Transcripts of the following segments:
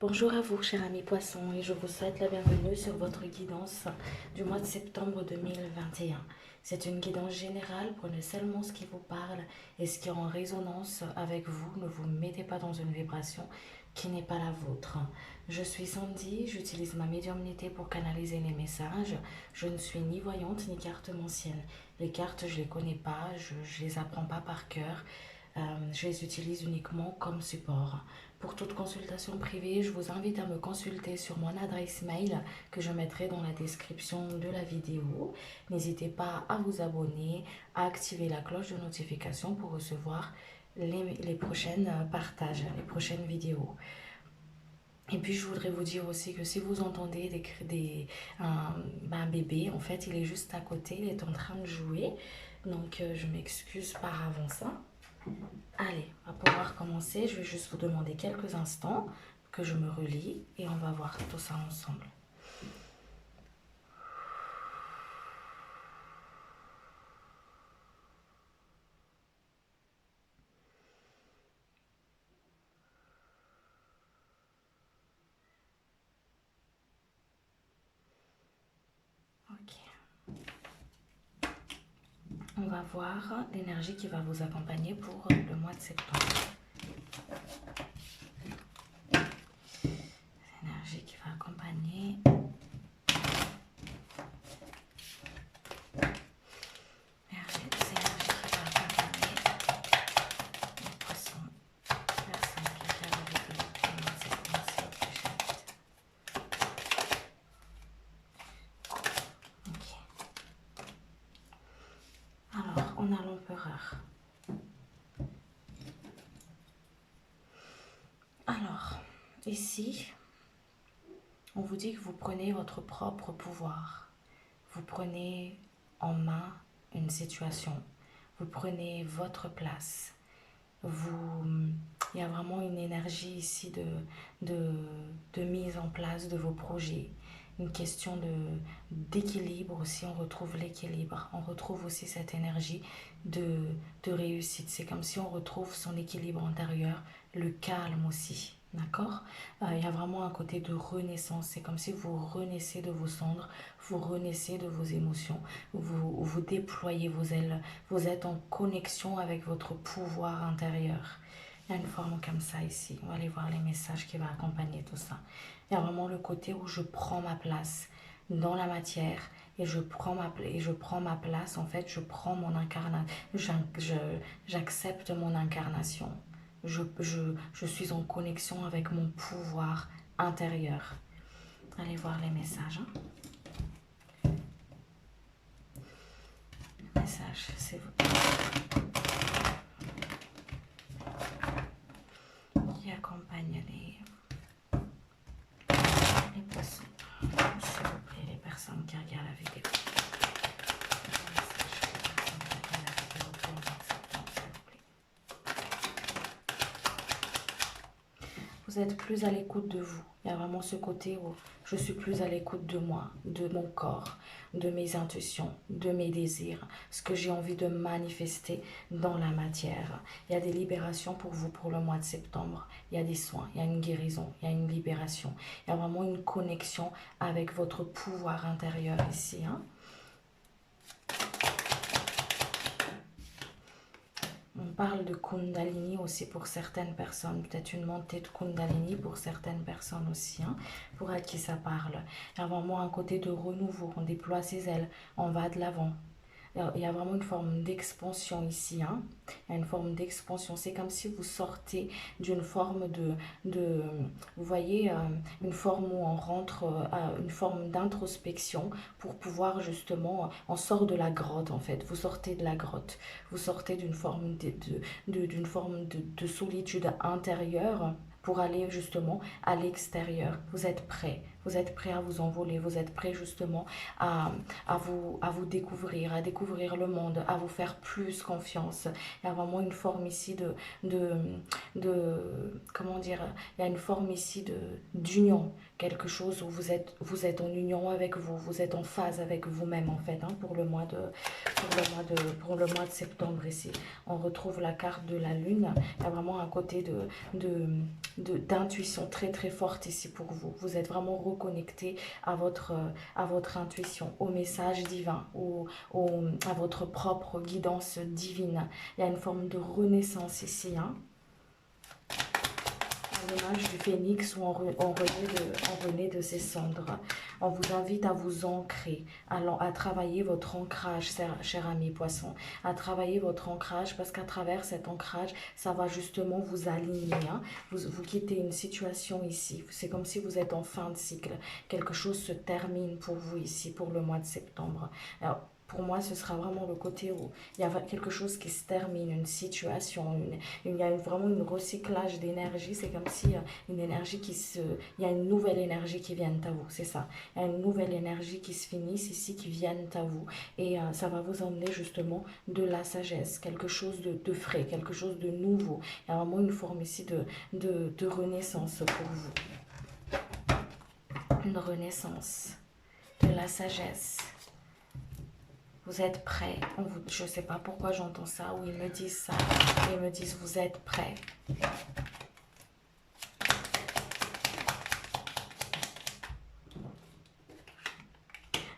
Bonjour à vous, chers amis poissons, et je vous souhaite la bienvenue sur votre guidance du mois de septembre 2021. C'est une guidance générale, prenez seulement ce qui vous parle et ce qui est en résonance avec vous. Ne vous mettez pas dans une vibration qui n'est pas la vôtre. Je suis Sandy, j'utilise ma médiumnité pour canaliser les messages. Je ne suis ni voyante ni cartomancienne. Les cartes, je ne les connais pas, je ne les apprends pas par cœur. Je les utilise uniquement comme support. Pour toute consultation privée, je vous invite à me consulter sur mon adresse mail que je mettrai dans la description de la vidéo. N'hésitez pas à vous abonner, à activer la cloche de notification pour recevoir les prochaines partages, les prochaines vidéos. Et puis je voudrais vous dire aussi que si vous entendez un bébé, en fait il est juste à côté, il est en train de jouer. Donc je m'excuse par avance. Allez, on va pouvoir commencer. Je vais juste vous demander quelques instants que je me relie et on va voir tout ça ensemble. Ok. On va voir l'énergie qui va vous accompagner pour le mois de septembre. L'énergie qui va accompagner. L'énergie qui va accompagner les poissons. Personne qui a avec le mois de septembre, s'il vous plaît, ok. Alors, on a l'empereur. Alors, ici, on vous dit que vous prenez votre propre pouvoir. Vous prenez en main une situation. Vous prenez votre place. Il y a vraiment une énergie ici de mise en place de vos projets. Une question d'équilibre aussi, on retrouve l'équilibre. On retrouve aussi cette énergie de réussite. C'est comme si on retrouve son équilibre intérieur, le calme aussi. D'accord? Il y a vraiment un côté de renaissance. C'est comme si vous renaissez de vos cendres, vous renaissez de vos émotions, vous déployez vos ailes, vous êtes en connexion avec votre pouvoir intérieur. Il y a une forme comme ça ici. On va aller voir les messages qui vont accompagner tout ça. Il y a vraiment le côté où je prends ma place dans la matière et je prends ma place. En fait, je prends mon incarnation. J'accepte mon incarnation. Je suis en connexion avec mon pouvoir intérieur. Allez voir les messages. Message, c'est vous. Qui accompagne les poissons. S'il vous plaît, les personnes qui regardent la vidéo. Vous êtes plus à l'écoute de vous. Il y a vraiment ce côté où je suis plus à l'écoute de moi, de mon corps, de mes intuitions, de mes désirs, ce que j'ai envie de manifester dans la matière. Il y a des libérations pour vous pour le mois de septembre. Il y a des soins, il y a une guérison, il y a une libération. Il y a vraiment une connexion avec votre pouvoir intérieur ici. On parle de Kundalini aussi pour certaines personnes, peut-être une montée de Kundalini pour certaines personnes aussi, pour à qui ça parle. Il y a vraiment un côté de renouveau, on déploie ses ailes, on va de l'avant. Il y a vraiment une forme d'expansion ici. Il y a une forme d'expansion. C'est comme si vous sortez d'une forme vous voyez, une forme où on rentre à une forme d'introspection pour pouvoir justement, on sort de la grotte en fait. Vous sortez de la grotte. Vous sortez d'une forme de solitude intérieure pour aller justement à l'extérieur. Vous êtes prêt. Vous êtes prêt à vous envoler. Vous êtes prêt justement à vous découvrir, à découvrir le monde, à vous faire plus confiance. Il y a vraiment une forme ici comment dire, il y a une forme ici d'union, quelque chose où vous êtes en union avec vous, vous êtes en phase avec vous-même en fait, pour le mois de septembre ici. On retrouve la carte de la lune, il y a vraiment un côté d'intuition très très forte ici pour vous. Vous êtes vraiment reconnecté à votre intuition, au message divin, à votre propre guidance divine. Il y a une forme de renaissance ici, hein. L'image du phénix où on renaît de ses cendres. On vous invite à vous ancrer, à travailler votre ancrage, cher ami poisson, à travailler votre ancrage parce qu'à travers cet ancrage, ça va justement vous aligner. Hein. Vous quittez une situation ici. C'est comme si vous êtes en fin de cycle. Quelque chose se termine pour vous ici, pour le mois de septembre. Alors, pour moi, ce sera vraiment le côté où il y a quelque chose qui se termine, une situation, il y a vraiment un recyclage d'énergie. C'est comme si une énergie il y a une nouvelle énergie qui vient à vous, c'est ça. Il y a une nouvelle énergie qui se finisse ici, qui vient à vous. Et ça va vous emmener justement de la sagesse, quelque chose de frais, quelque chose de nouveau. Il y a vraiment une forme ici de renaissance pour vous. Une renaissance de la sagesse. Vous êtes prêts. Je ne sais pas pourquoi j'entends ça, ou ils me disent ça. Ils me disent vous êtes prêts. Il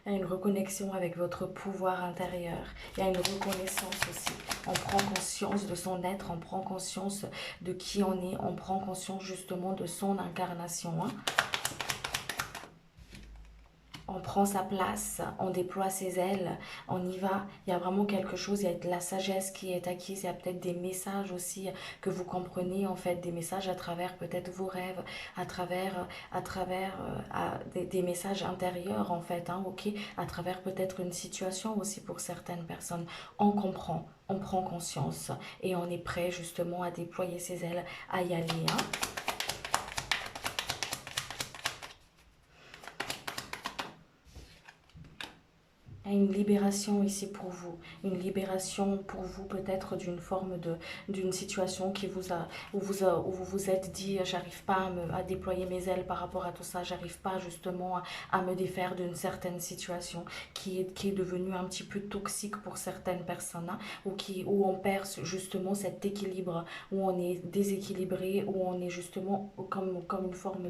y a une reconnexion avec votre pouvoir intérieur. Il y a une reconnaissance aussi. On prend conscience de son être, on prend conscience de qui on est, on prend conscience justement de son incarnation. Hein. On prend sa place, on déploie ses ailes, on y va. Il y a vraiment quelque chose, il y a de la sagesse qui est acquise. Il y a peut-être des messages aussi que vous comprenez, en fait, des messages à travers peut-être vos rêves, à travers des messages intérieurs, en fait, hein, ok, à travers peut-être une situation aussi pour certaines personnes. On comprend, on prend conscience et on est prêt justement à déployer ses ailes, à y aller, hein. Une libération ici pour vous, une libération pour vous peut-être d'une forme d'une situation qui où vous vous êtes dit j'arrive pas à déployer mes ailes par rapport à tout ça, j'arrive pas justement à me défaire d'une certaine situation qui est devenue un petit peu toxique pour certaines personnes, hein, où on perd justement cet équilibre, où on est déséquilibré, où on est justement comme une forme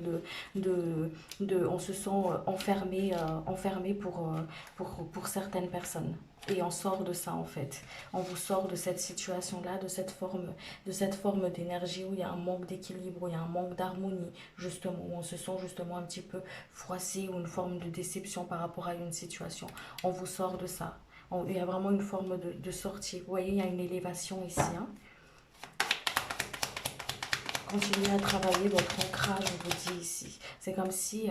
on se sent enfermé pour certaines personnes. Et on sort de ça en fait. On vous sort de cette situation-là, de cette forme d'énergie où il y a un manque d'équilibre, où il y a un manque d'harmonie, justement, où on se sent justement un petit peu froissé ou une forme de déception par rapport à une situation. On vous sort de ça. Il y a vraiment une forme de sortie. Vous voyez, il y a une élévation ici, hein. Continuez à travailler votre ancrage, on vous dit ici. C'est comme si,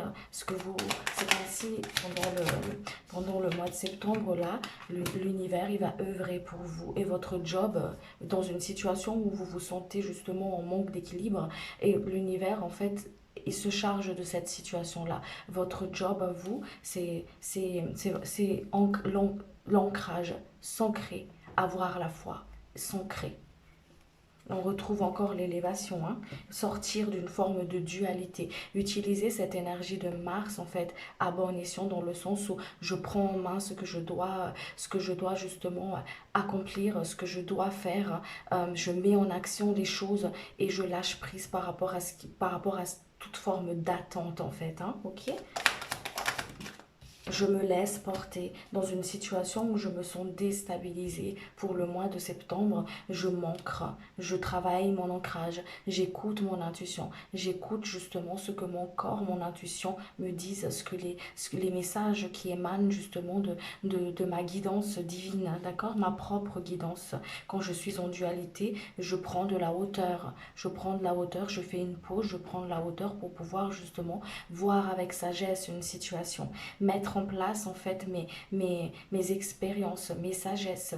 pendant le mois de septembre, là, l'univers, il va œuvrer pour vous. Et votre job, dans une situation où vous vous sentez justement en manque d'équilibre, et l'univers, en fait, il se charge de cette situation-là. Votre job à vous, c'est l'ancrage, s'ancrer, avoir la foi, s'ancrer. On retrouve encore l'élévation, hein. Sortir d'une forme de dualité. Utiliser cette énergie de Mars, en fait, à bon escient, dans le sens où je prends en main ce que je dois justement accomplir, ce que je dois faire. Je mets en action des choses et je lâche prise par rapport à toute forme d'attente, en fait, hein, ok? Je me laisse porter dans une situation où je me sens déstabilisée. Pour le mois de septembre, je m'ancre, je travaille mon ancrage, j'écoute mon intuition, j'écoute justement ce que mon corps, mon intuition me disent, ce que les messages qui émanent justement de ma guidance divine, d'accord, ma propre guidance. Quand je suis en dualité, je prends de la hauteur, je fais une pause, je prends de la hauteur pour pouvoir justement voir avec sagesse une situation, mettre en place en fait mes expériences, mes sagesses,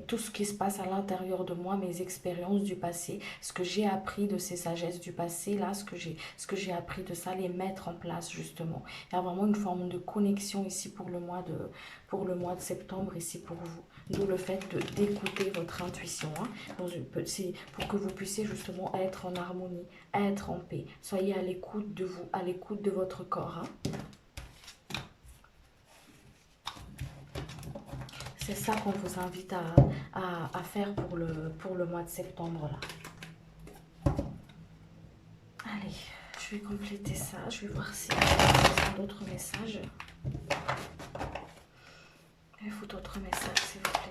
tout ce qui se passe à l'intérieur de moi, mes expériences du passé, ce que j'ai appris de ces sagesses du passé, là, ce que j'ai appris de ça, les mettre en place justement. Il y a vraiment une forme de connexion ici pour le mois de septembre, ici pour vous. D'où le fait d'écouter votre intuition, hein, pour que vous puissiez justement être en harmonie, être en paix. Soyez à l'écoute de vous, à l'écoute de votre corps. Hein. C'est ça qu'on vous invite à faire pour le mois de septembre là. Allez, je vais compléter ça. Je vais voir si y a d'autres messages. Il faut d'autres messages, s'il vous plaît.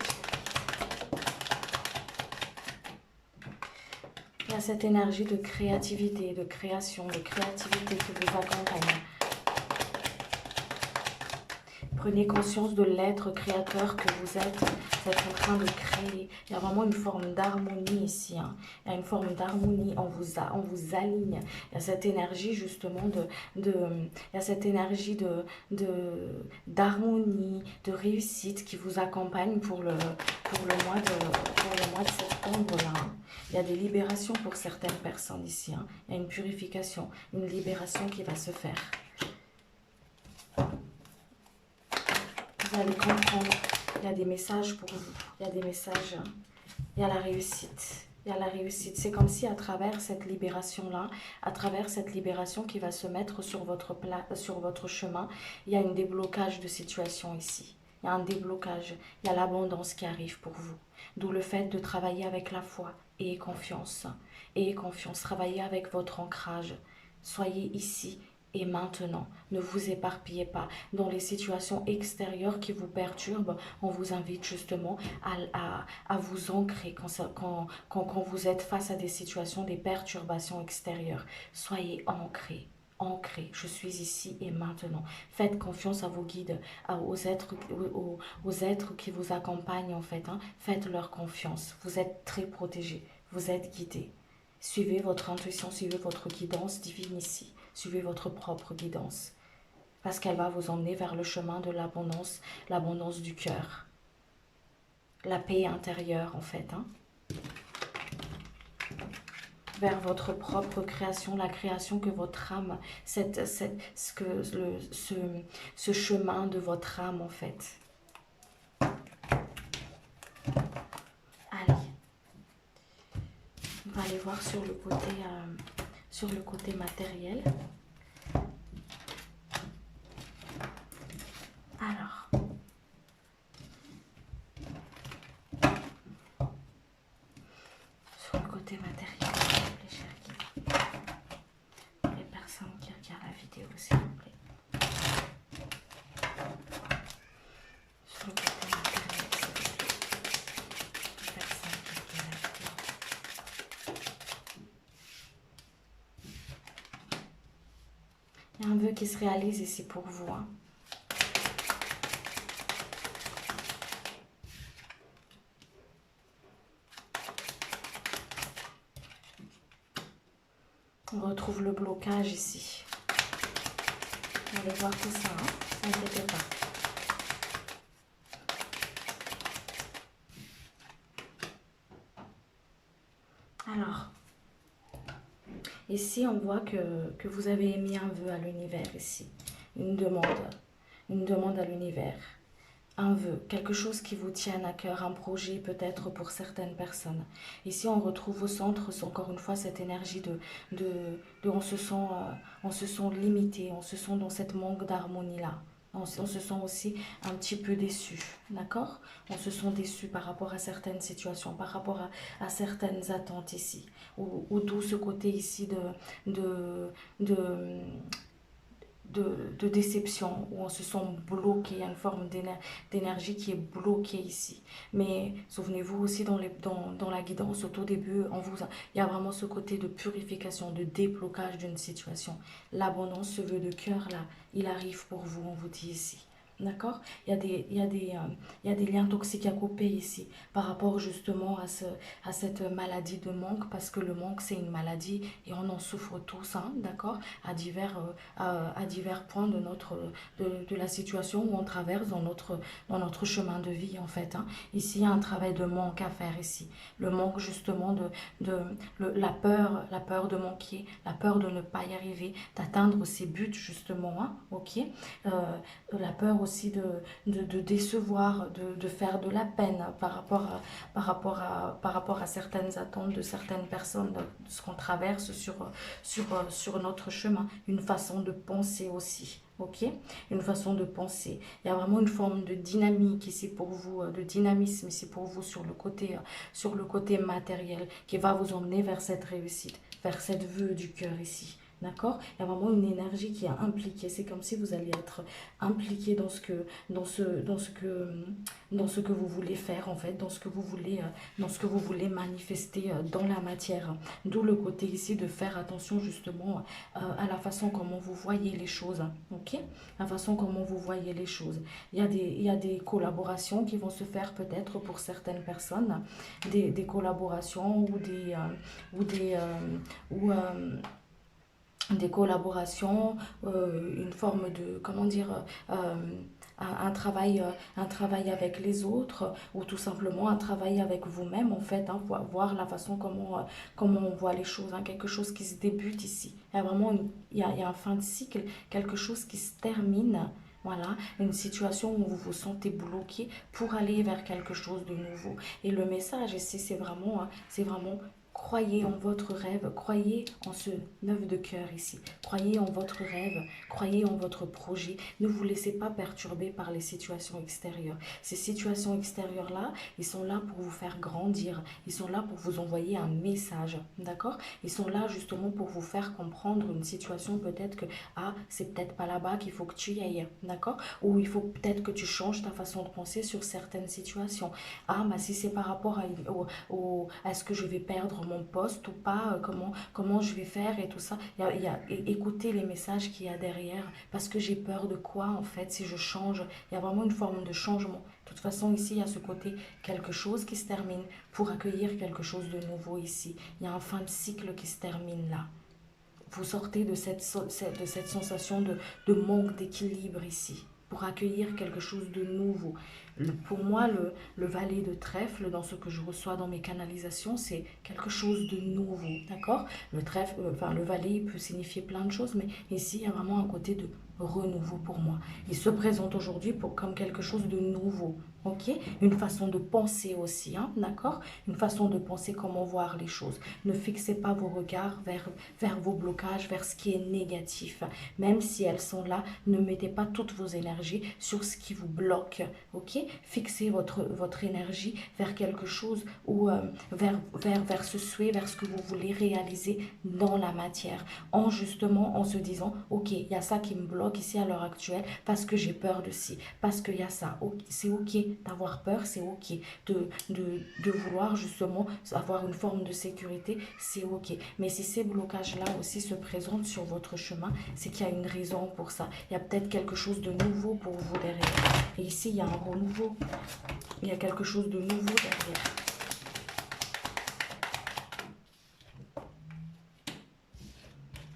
Il y a cette énergie de créativité, de création, de créativité qui vous accompagne. Prenez conscience de l'être créateur que vous êtes en train de créer. Il y a vraiment une forme d'harmonie ici. Hein. Il y a une forme d'harmonie, on vous aligne. Il y a cette énergie justement il y a cette énergie d'harmonie, de réussite qui vous accompagne pour le mois de septembre là. Hein. Il y a des libérations pour certaines personnes ici. Hein. Il y a une purification, une libération qui va se faire. Vous allez comprendre, il y a des messages pour vous, il y a des messages, il y a la réussite. Il y a la réussite. C'est comme si à travers cette libération-là, à travers cette libération qui va se mettre sur votre chemin, il y a un déblocage de situation ici. Il y a un déblocage, il y a l'abondance qui arrive pour vous. D'où le fait de travailler avec la foi et confiance. Et confiance, travaillez avec votre ancrage. Soyez ici et maintenant, ne vous éparpillez pas. Dans les situations extérieures qui vous perturbent, on vous invite justement à vous ancrer quand vous êtes face à des situations, des perturbations extérieures. Soyez ancrés. Ancré, je suis ici et maintenant. Faites confiance à vos guides, aux êtres qui vous accompagnent en fait. Hein. Faites-leur confiance. Vous êtes très protégés, vous êtes guidés. Suivez votre intuition, suivez votre guidance divine ici. Suivez votre propre guidance. Parce qu'elle va vous emmener vers le chemin de l'abondance, l'abondance du cœur. La paix intérieure en fait. Hein. Vers votre propre création, la création que votre âme, ce chemin de votre âme en fait. Allez, on va aller voir sur le côté matériel. Alors, sur le côté matériel, les chers guides, les personnes qui regardent la vidéo, s'il vous plaît. Sur le côté matériel, s'il vous plaît, les personnes qui regardent la vidéo. Il y a un vœu qui se réalise ici pour vous. Hein. On retrouve le blocage ici. On va voir tout ça, hein. N'inquiétez pas. Alors, ici on voit que vous avez émis un vœu à l'univers ici. Une demande à l'univers. Un vœu, quelque chose qui vous tienne à cœur, un projet peut-être pour certaines personnes. Ici, on retrouve au centre, encore une fois, cette énergie on se sent limité, on se sent dans cette manque d'harmonie-là. On se sent aussi un petit peu déçu, d'accord? On se sent déçu par rapport à certaines situations, par rapport à certaines attentes ici. Ou d'où ce côté ici de déception, où on se sent bloqué, il y a une forme d'énergie qui est bloquée ici. Mais souvenez-vous aussi dans la guidance, au tout début, il y a vraiment ce côté de purification, de déblocage d'une situation. L'abondance, ce vœu de cœur là, il arrive pour vous, on vous dit ici. D'accord? Il y a des liens toxiques à couper ici par rapport justement à cette maladie de manque, parce que le manque c'est une maladie et on en souffre tous, hein, d'accord? À divers points de la situation où on traverse dans notre chemin de vie en fait. Hein. Ici il y a un travail de manque à faire ici. Le manque justement la peur de manquer, la peur de ne pas y arriver, d'atteindre ses buts justement, hein, ok? La peur aussi de décevoir, de faire de la peine par rapport à certaines attentes de certaines personnes, de ce qu'on traverse sur notre chemin. Une façon de penser aussi, ok? Une façon de penser. Il y a vraiment une forme de dynamique ici pour vous, de dynamisme ici pour vous sur le côté matériel qui va vous emmener vers cette réussite, vers cette vœu du cœur ici. D'accord? Il y a vraiment une énergie qui est impliquée. C'est comme si vous alliez être impliqué dans ce que vous voulez faire, en fait, dans ce que vous voulez manifester dans la matière. D'où le côté ici de faire attention justement à la façon comment vous voyez les choses. Ok? La façon comment vous voyez les choses. Il y a des collaborations qui vont se faire peut-être pour certaines personnes, des collaborations ou des, ou, des collaborations, une forme de, comment dire, un travail avec les autres ou tout simplement un travail avec vous-même en fait, hein, voir la façon comment on voit les choses, hein, quelque chose qui se débute ici. Il y a vraiment il y a un fin de cycle, quelque chose qui se termine. Voilà, une situation où vous vous sentez bloqué pour aller vers quelque chose de nouveau. Et le message ici, c'est vraiment croyez en votre rêve, croyez en ce 9 de cœur ici, croyez en votre rêve, croyez en votre projet, ne vous laissez pas perturber par les situations extérieures. Ces situations extérieures-là, ils sont là pour vous faire grandir, ils sont là pour vous envoyer un message, d'accord? Ils sont là justement pour vous faire comprendre une situation peut-être que, ah, c'est peut-être pas là-bas qu'il faut que tu y ailles, d'accord? Ou il faut peut-être que tu changes ta façon de penser sur certaines situations. Ah, mais si c'est par rapport à est-ce que je vais perdre mon poste ou pas, comment je vais faire et tout ça. Écoutez les messages qu'il y a derrière, parce que j'ai peur de quoi en fait si je change. Il y a vraiment une forme de changement. De toute façon, ici, il y a ce côté quelque chose qui se termine pour accueillir quelque chose de nouveau ici. Il y a un fin de cycle qui se termine là. Vous sortez de de cette sensation de manque d'équilibre ici pour accueillir quelque chose de nouveau. Pour moi, le valet de trèfle, dans ce que je reçois dans mes canalisations, c'est quelque chose de nouveau, d'accord? Le trèfle, enfin, le valet peut signifier plein de choses, mais ici, il y a vraiment un côté de renouveau pour moi. Il se présente aujourd'hui comme quelque chose de nouveau, ok? Une façon de penser aussi, hein, d'accord? Une façon de penser comment voir les choses. Ne fixez pas vos regards vers vos blocages, vers ce qui est négatif. Même si elles sont là, ne mettez pas toutes vos énergies sur ce qui vous bloque, ok? Fixez votre énergie vers quelque chose ou vers ce souhait, vers ce que vous voulez réaliser dans la matière. En se disant, ok, il y a ça qui me bloque ici à l'heure actuelle parce que j'ai peur de ci, parce qu'il y a ça. C'est ok d'avoir peur, c'est ok de vouloir justement avoir une forme de sécurité, c'est ok. Mais si ces blocages-là aussi se présentent sur votre chemin, c'est qu'il y a une raison pour ça. Il y a peut-être quelque chose de nouveau pour vous derrière. Et ici, il y a un renouveau. Il y a quelque chose de nouveau derrière.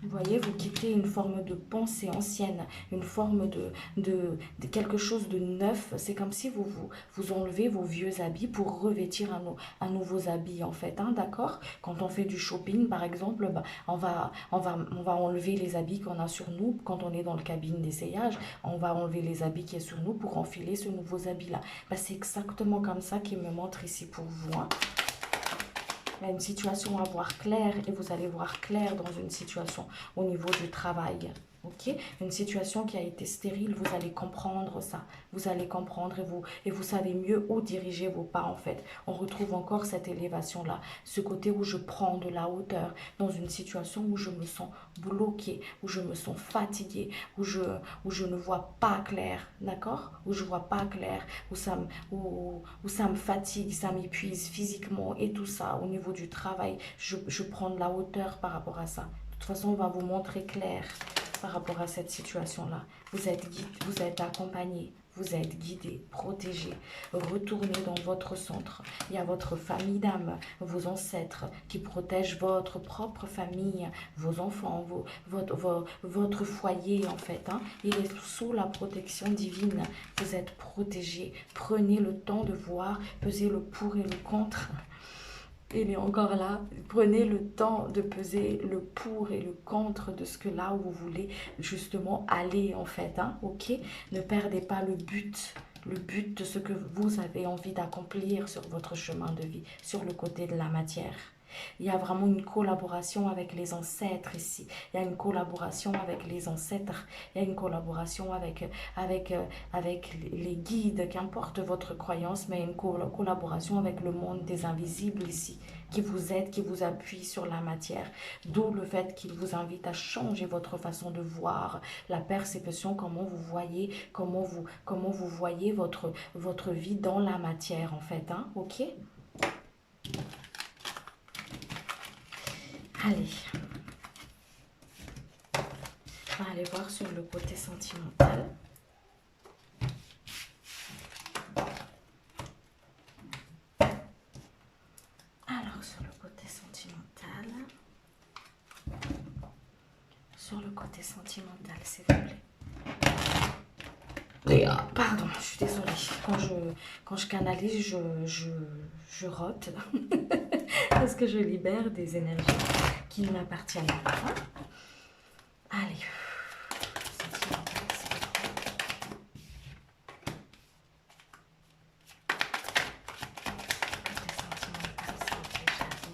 Vous voyez, vous quittez une forme de pensée ancienne, une forme de quelque chose de neuf. C'est comme si vous enlevez vos vieux habits pour revêtir un nouveau habit, en fait, hein, d'accord? Quand on fait du shopping, par exemple, bah, on va enlever les habits qu'on a sur nous. Quand on est dans le cabine d'essayage, on va enlever les habits qui est sur nous pour enfiler ce nouveau habit-là. Bah, c'est exactement comme ça qu'il me montre ici pour vous, hein. Il y a une situation à voir clair et vous allez voir clair dans une situation au niveau du travail. Ok, une situation qui a été stérile, vous allez comprendre ça. Vous allez comprendre et vous savez mieux où diriger vos pas en fait. On retrouve encore cette élévation-là. Ce côté où je prends de la hauteur dans une situation où je me sens bloquée, où je me sens fatiguée, où je ne vois pas clair. D'accord? Où je vois pas clair, où ça me fatigue, ça m'épuise physiquement et tout ça. Au niveau du travail, je prends de la hauteur par rapport à ça. De toute façon, on va vous montrer clair par rapport à cette situation-là. Vous êtes guidé, vous êtes accompagné, vous êtes guidé, protégé. Retournez dans votre centre. Il y a votre famille d'âme, vos ancêtres qui protègent votre propre famille, vos enfants, votre foyer en fait, hein. Il est sous la protection divine. Vous êtes protégé. Prenez le temps de voir, peser le pour et le contre. Il est encore là. Prenez le temps de peser le pour et le contre de ce que là où vous voulez justement aller en fait, hein, ok? Ne perdez pas le but de ce que vous avez envie d'accomplir sur votre chemin de vie, sur le côté de la matière. Il y a vraiment une collaboration avec les ancêtres ici. Il y a une collaboration avec les ancêtres. Il y a une collaboration avec les guides, qu'importe votre croyance, mais une collaboration avec le monde des invisibles ici, qui vous aide, qui vous appuie sur la matière. D'où le fait qu'il vous invite à changer votre façon de voir, la perception, comment vous voyez votre vie dans la matière en fait. Hein, ok? Allez, on va aller voir sur le côté sentimental. Alors, sur le côté sentimental, s'il vous plaît. Pardon, je suis désolée. Quand je canalise, je rote. Parce que je libère des énergies qui ne m'appartiennent pas. Allez. Sentimental, s'il vous plaît. Côté sentimental, s'il vous plaît, j'avoue.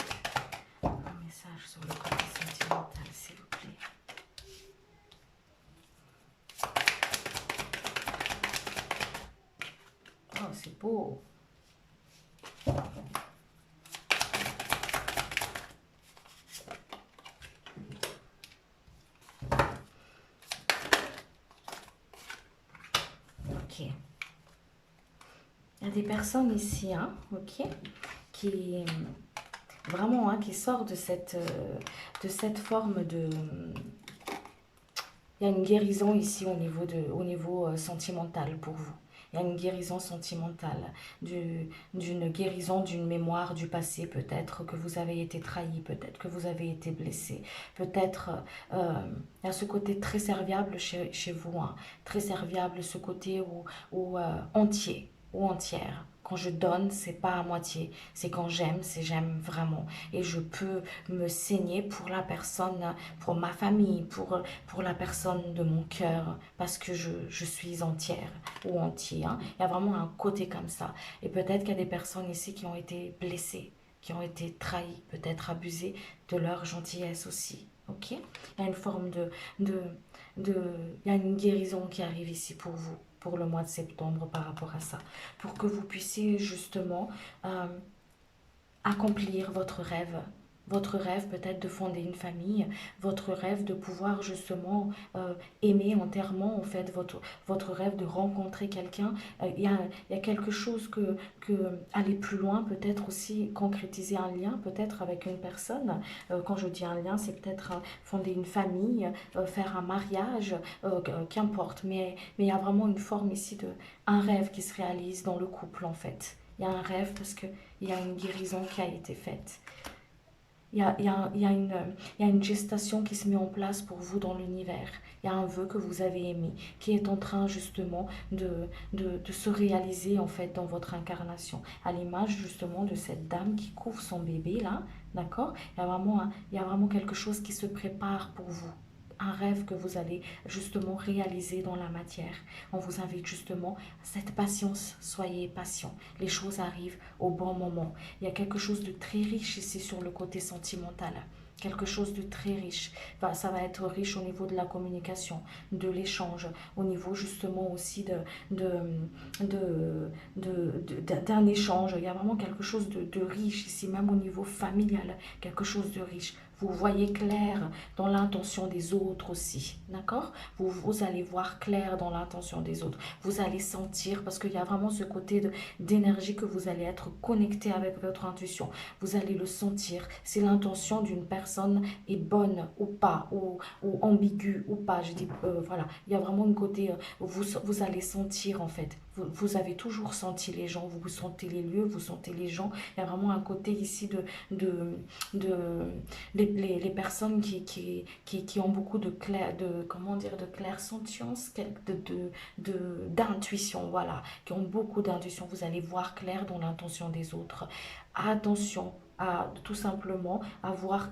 Un message sur le côté sentimental, s'il vous plaît. Oh, c'est beau. Ok. Il y a des personnes ici, hein, ok, qui vraiment, hein, qui sortent de cette forme de... Il y a une guérison ici au niveau sentimental pour vous. Il y a une guérison sentimentale, d'une guérison d'une mémoire du passé, peut-être que vous avez été trahi, peut-être que vous avez été blessé, peut-être il y a ce côté très serviable chez vous, hein, très serviable, ce côté où entier ou entière. Quand je donne, c'est pas à moitié, c'est quand j'aime, c'est j'aime vraiment. Et je peux me saigner pour la personne, pour ma famille, pour la personne de mon cœur, parce que je suis entière ou entier. Hein. Il y a vraiment un côté comme ça. Et peut-être qu'il y a des personnes ici qui ont été blessées, qui ont été trahies, peut-être abusées de leur gentillesse aussi. Ok? Il y a une forme il y a une guérison qui arrive ici pour vous, pour le mois de septembre par rapport à ça, pour que vous puissiez justement accomplir votre rêve peut-être de fonder une famille, votre rêve de pouvoir justement aimer entièrement en fait, votre rêve de rencontrer quelqu'un. Il y a quelque chose aller plus loin, peut-être aussi concrétiser un lien peut-être avec une personne. Quand je dis un lien, c'est peut-être fonder une famille, faire un mariage, qu'importe. Mais il y a vraiment une forme ici un rêve qui se réalise dans le couple en fait. Il y a un rêve parce qu'il y a une guérison qui a été faite. Il y a une gestation qui se met en place pour vous dans l'univers. Il y a un vœu que vous avez émis qui est en train justement de se réaliser en fait dans votre incarnation. À l'image justement de cette dame qui couvre son bébé là, d'accord? Il y a vraiment quelque chose qui se prépare pour vous. Un rêve que vous allez justement réaliser dans la matière. On vous invite justement à cette patience. Soyez patient. Les choses arrivent au bon moment. Il y a quelque chose de très riche ici sur le côté sentimental. Quelque chose de très riche. Enfin, ça va être riche au niveau de la communication, de l'échange, au niveau justement aussi d'un échange. Il y a vraiment quelque chose de riche ici, même au niveau familial, quelque chose de riche. Vous voyez clair dans l'intention des autres aussi, d'accord? Vous allez voir clair dans l'intention des autres. Vous allez sentir, parce qu'il y a vraiment ce côté d'énergie que vous allez être connecté avec votre intuition. Vous allez le sentir. Si l'intention d'une personne est bonne ou pas, ou ambiguë ou pas, je dis, voilà, il y a vraiment un côté, vous allez sentir en fait. Vous avez toujours senti les gens, vous sentez les lieux, vous sentez les gens. Il y a vraiment un côté ici les personnes qui ont beaucoup comment dire, de clairsentience, d'intuition, voilà, qui ont beaucoup d'intuition. Vous allez voir clair dans l'intention des autres. Attention tout simplement à voir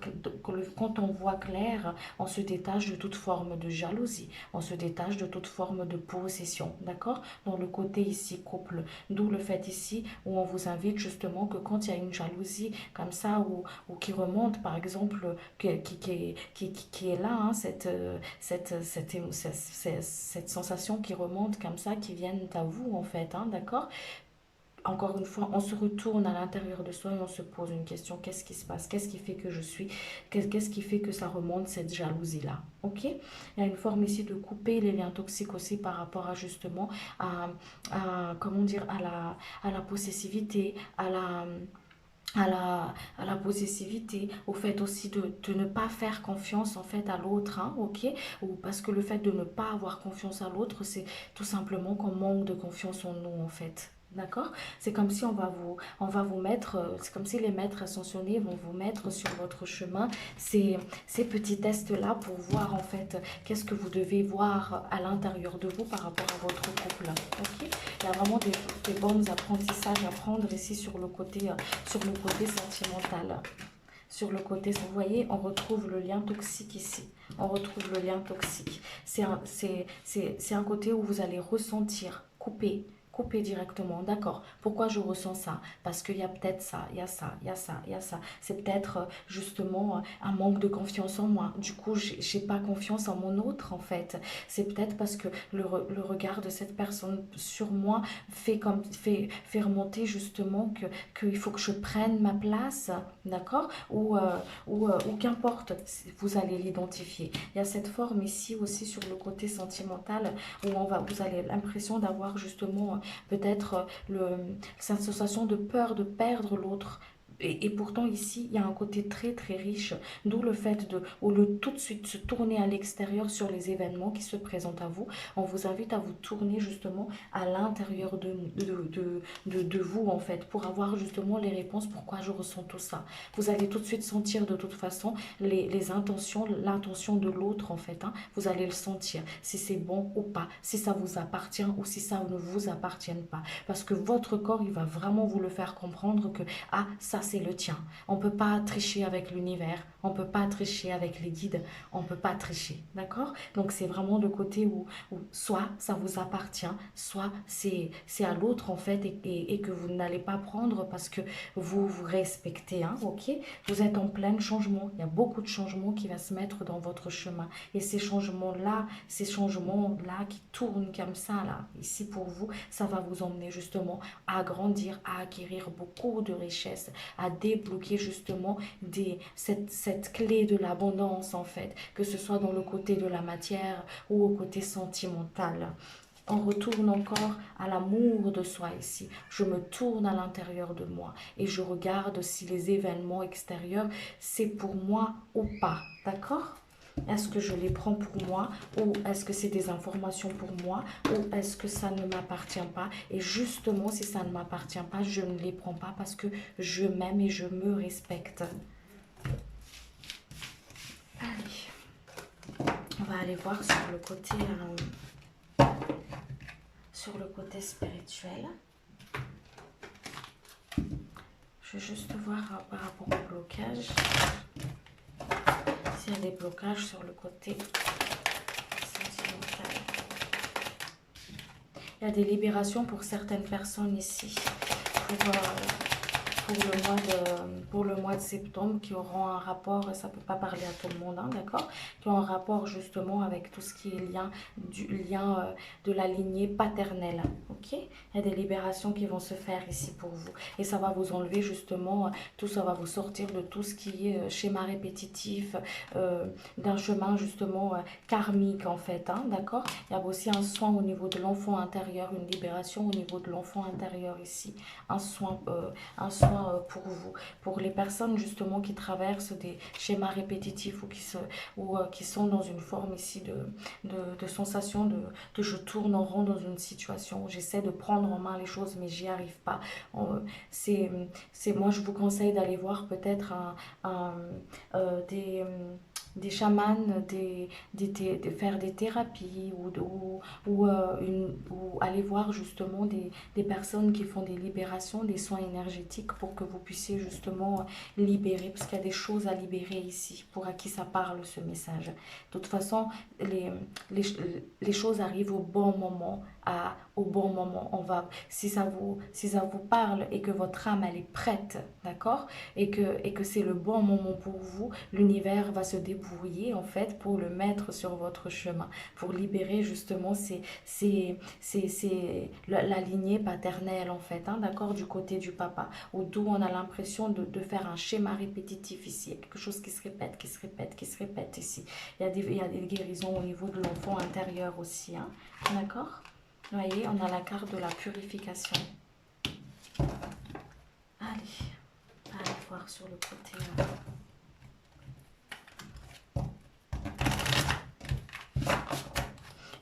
quand on voit clair, on se détache de toute forme de jalousie, on se détache de toute forme de possession, d'accord? Dans le côté ici couple, d'où le fait ici où on vous invite justement que quand il y a une jalousie comme ça ou qui remonte par exemple, qui est là, hein, cette sensation qui remonte comme ça, qui viennent à vous en fait, hein, d'accord? Encore une fois, on se retourne à l'intérieur de soi et on se pose une question, qu'est-ce qui se passe? Qu'est-ce qui fait que je suis? Qu'est-ce qui fait que ça remonte, cette jalousie-là? Ok? Il y a une forme ici de couper les liens toxiques aussi par rapport à justement comment dire, à la possessivité, à la possessivité, au fait aussi de ne pas faire confiance en fait à l'autre, hein, ok? Ou parce que le fait de ne pas avoir confiance à l'autre, c'est tout simplement qu'on manque de confiance en nous en fait. D'accord? C'est comme si on va vous mettre, c'est comme si les maîtres ascensionnés vont vous mettre sur votre chemin ces petits tests-là pour voir en fait qu'est-ce que vous devez voir à l'intérieur de vous par rapport à votre couple. Ok? Il y a vraiment des bons apprentissages à prendre ici sur le côté sentimental. Sur le côté, vous voyez, on retrouve le lien toxique ici. On retrouve le lien toxique. C'est un côté où vous allez ressentir, couper directement. D'accord. Pourquoi je ressens ça? Parce qu'il y a peut-être ça, il y a ça, il y a ça, il y a ça. C'est peut-être justement un manque de confiance en moi. Du coup, j'ai pas confiance en mon autre en fait. C'est peut-être parce que le regard de cette personne sur moi fait remonter justement qu'il faut que je prenne ma place, d'accord, ou qu'importe, vous allez l'identifier. Il y a cette forme ici aussi sur le côté sentimental où vous avez l'impression d'avoir justement peut-être cette sensation de peur de perdre l'autre. Et pourtant ici, il y a un côté très très riche, d'où le fait au lieu de tout de suite se tourner à l'extérieur sur les événements qui se présentent à vous, on vous invite à vous tourner justement à l'intérieur de vous en fait, pour avoir justement les réponses, pourquoi je ressens tout ça. Vous allez tout de suite sentir de toute façon les intentions, l'intention de l'autre en fait, hein. Vous allez le sentir, si c'est bon ou pas, si ça vous appartient ou si ça ne vous appartient pas. Parce que votre corps, il va vraiment vous le faire comprendre que, ah, ça c'est le tien. On ne peut pas tricher avec l'univers, on ne peut pas tricher avec les guides, on ne peut pas tricher, d'accord? Donc c'est vraiment le côté où soit ça vous appartient, soit c'est à l'autre en fait et que vous n'allez pas prendre parce que vous vous respectez, hein, ok? Vous êtes en plein changement, il y a beaucoup de changements qui vont se mettre dans votre chemin et ces changements-là qui tournent comme ça, là, ici pour vous, ça va vous emmener justement à grandir, à acquérir beaucoup de richesses, à débloquer justement cette clé de l'abondance en fait, que ce soit dans le côté de la matière ou au côté sentimental. On retourne encore à l'amour de soi ici. Je me tourne à l'intérieur de moi et je regarde si les événements extérieurs, c'est pour moi ou pas. D'accord? Est-ce que je les prends pour moi ou est-ce que c'est des informations pour moi ou est-ce que ça ne m'appartient pas? Et justement, si ça ne m'appartient pas, je ne les prends pas parce que je m'aime et je me respecte. Allez, on va aller voir sur le côté spirituel. Je vais juste voir par rapport au blocage. S'il y a des blocages sur le côté sentimental. Il y a des libérations pour certaines personnes ici. Pour le mois de septembre qui auront un rapport, ça ne peut pas parler à tout le monde, hein, d'accord, qui ont un rapport justement avec tout ce qui est lien de la lignée paternelle, ok. Il y a des libérations qui vont se faire ici pour vous et ça va vous enlever justement, tout ça va vous sortir de tout ce qui est schéma répétitif, d'un chemin justement karmique en fait, hein, d'accord. Il y a aussi un soin au niveau de l'enfant intérieur, une libération au niveau de l'enfant intérieur ici, un soin pour vous, pour les personnes justement qui traversent des schémas répétitifs ou qui sont dans une forme ici de sensation de je tourne en rond dans une situation où j'essaie de prendre en main les choses mais j'y arrive pas. Moi je vous conseille d'aller voir peut-être des des chamans, de faire des thérapies ou aller voir justement des personnes qui font des libérations, des soins énergétiques pour que vous puissiez justement libérer, parce qu'il y a des choses à libérer ici, pour à qui ça parle ce message. De toute façon, les, les, les choses arrivent au bon moment, au bon moment. Si ça vous parle et que votre âme elle est prête, d'accord, et que c'est le bon moment pour vous, l'univers va se débrouiller en fait pour le mettre sur votre chemin, pour libérer justement la lignée paternelle en fait, hein, d'accord, du côté du papa, ou d'où on a l'impression de faire un schéma répétitif ici. Il y a quelque chose qui se répète, qui se répète, qui se répète ici. Il y a des guérisons au niveau de l'enfant intérieur aussi, hein, d'accord. Vous voyez, on a la carte de la purification. Allez, allez voir sur le côté.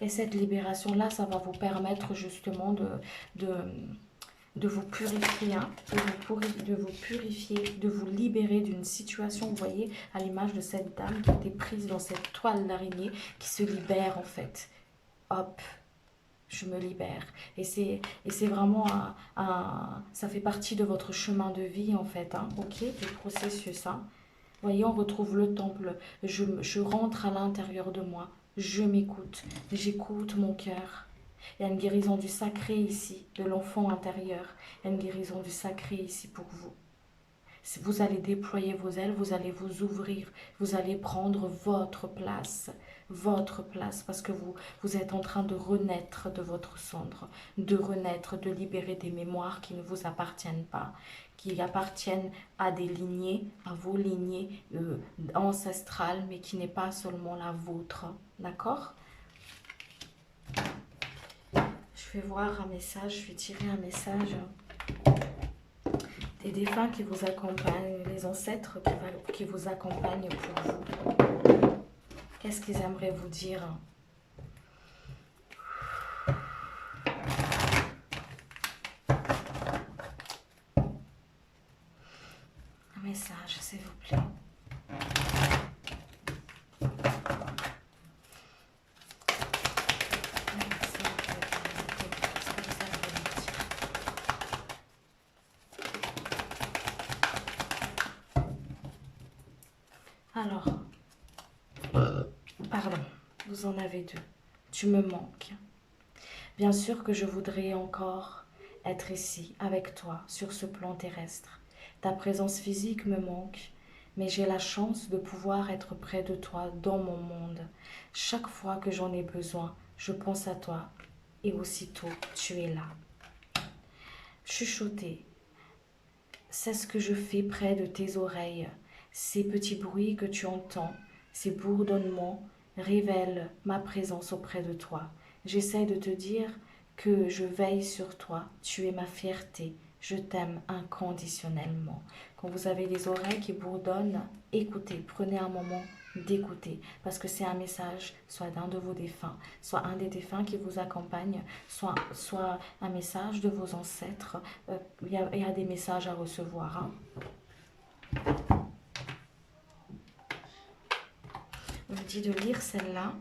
Et cette libération-là, ça va vous permettre justement de vous purifier, hein, de vous purifier, de vous libérer d'une situation, vous voyez, à l'image de cette dame qui était prise dans cette toile d'araignée, qui se libère en fait. Hop, je me libère. Et c'est vraiment ça fait partie de votre chemin de vie en fait, hein, ok, du processus. Hein. Vous voyez, on retrouve le temple. Je rentre à l'intérieur de moi. Je m'écoute. J'écoute mon cœur. Il y a une guérison du sacré ici, de l'enfant intérieur. Il y a une guérison du sacré ici pour vous. Vous allez déployer vos ailes, vous allez vous ouvrir, vous allez prendre votre place, parce que vous êtes en train de renaître de votre cendre, de renaître, de libérer des mémoires qui ne vous appartiennent pas, qui appartiennent à des lignées, à vos lignées ancestrales, mais qui n'est pas seulement la vôtre, d'accord? Je vais voir un message, je vais tirer un message des défunts qui vous accompagnent, les ancêtres qui vous accompagnent pour vous. Qu'est-ce qu'ils aimeraient vous dire? Un message, s'il vous plaît. Alors, pardon, vous en avez deux. Tu me manques. Bien sûr que je voudrais encore être ici, avec toi, sur ce plan terrestre. Ta présence physique me manque, mais j'ai la chance de pouvoir être près de toi dans mon monde. Chaque fois que j'en ai besoin, je pense à toi et aussitôt tu es là. Chuchoter, c'est ce que je fais près de tes oreilles. Ces petits bruits que tu entends, ces bourdonnements révèlent ma présence auprès de toi. J'essaie de te dire que je veille sur toi, tu es ma fierté, je t'aime inconditionnellement. Quand vous avez des oreilles qui bourdonnent, écoutez, prenez un moment d'écouter, parce que c'est un message soit d'un de vos défunts, soit un des défunts qui vous accompagne, soit un message de vos ancêtres. Il y a des messages à recevoir. Hein. On me dit de lire celle-là.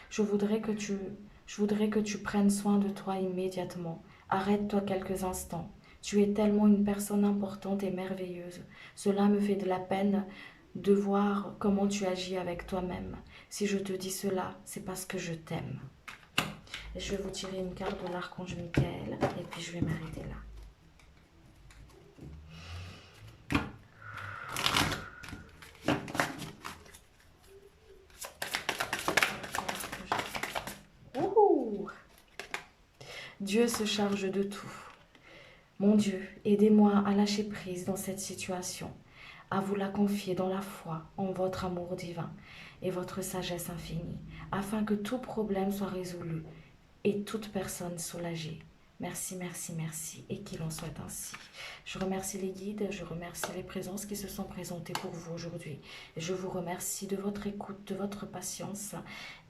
Je voudrais que tu prennes soin de toi immédiatement. Arrête-toi quelques instants. Tu es tellement une personne importante et merveilleuse. Cela me fait de la peine de voir comment tu agis avec toi-même. Si je te dis cela, c'est parce que je t'aime. Et je vais vous tirer une carte de l'archange Michael et puis je vais m'arrêter là. Dieu se charge de tout. Mon Dieu, aidez-moi à lâcher prise dans cette situation, à vous la confier dans la foi en votre amour divin et votre sagesse infinie, afin que tout problème soit résolu et toute personne soulagée. Merci, merci, merci, et qu'il en soit ainsi. Je remercie les guides, je remercie les présences qui se sont présentées pour vous aujourd'hui. Je vous remercie de votre écoute, de votre patience.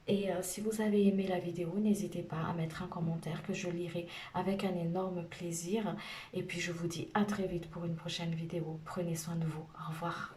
Et si vous avez aimé la vidéo, n'hésitez pas à mettre un commentaire que je lirai avec un énorme plaisir. Et puis je vous dis à très vite pour une prochaine vidéo. Prenez soin de vous. Au revoir.